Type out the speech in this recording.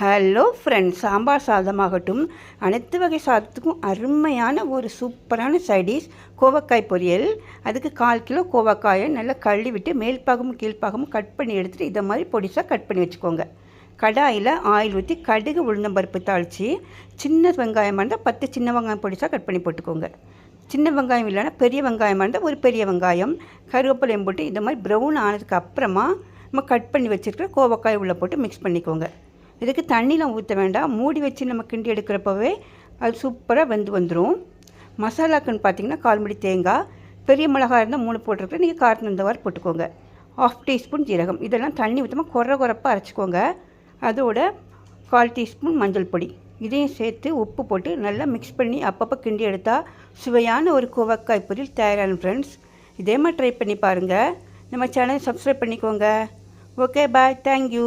Hello friends, sambar சாதமாகட்டும் அனைத்து வகை சாதத்துக்கும் அருமையான ஒரு சூப்பரான சைடிஷ் கோவக்காய் பொரியல். அதுக்கு 1/4 கிலோ கோவக்காயை நல்லா கழுவி விட்டு மேல் பாகமும் கீழ்ப்பாகமும் கட் பண்ணி எடுத்துகிட்டு இதை மாதிரி பொடிசாக கட் பண்ணி வச்சுக்கோங்க. கடாயில் ஆயில் ஊற்றி கடுகு உளுந்தம்பருப்பு தாளித்து சின்ன வெங்காயமாக இருந்தால் 10 சின்ன வெங்காயம் பொடிசாக கட் பண்ணி போட்டுக்கோங்க. சின்ன வெங்காயம் இல்லைன்னா பெரிய வெங்காயமாக இருந்தால் ஒரு பெரிய வெங்காயம் கருவேப்பிலையும் போட்டு இந்த மாதிரி ப்ரௌன் ஆனதுக்கு அப்புறமா நம்ம கட் பண்ணி வச்சுருக்கிற கோவக்காய் உள்ளே போட்டு மிக்ஸ் பண்ணிக்கோங்க. இதுக்கு தண்ணிலாம் ஊற்ற வேண்டாம், மூடி வச்சு நம்ம கிண்டி எடுக்கிறப்பவே அது சூப்பராக வெந்து வந்துடும். மசாலாக்குன்னு பார்த்தீங்கன்னா 1/4 முடி தேங்காய், பெரிய மிளகாய் இருந்தால் 3 போட்டிருக்கேன், நீங்கள் காரத்துக்கு தகுந்தவாறு போட்டுக்கோங்க. 1/2 டீஸ்பூன் ஜீரகம், இதெல்லாம் தண்ணி ஊற்றாமல் குறப்பாக அரைச்சிக்கோங்க. அதோட 1/4 டீஸ்பூன் மஞ்சள் பொடி, இதையும் சேர்த்து உப்பு போட்டு நல்லா மிக்ஸ் பண்ணி அப்பப்போ கிண்டி எடுத்தால் சுவையான ஒரு கோவக்காய் பொரியல் தயாரான ஃப்ரெண்ட்ஸ். இதே மாதிரி ட்ரை பண்ணி பாருங்கள். நம்ம சேனலை சப்ஸ்கிரைப் பண்ணிக்கோங்க. ஓகே, பாய், தேங்க்யூ.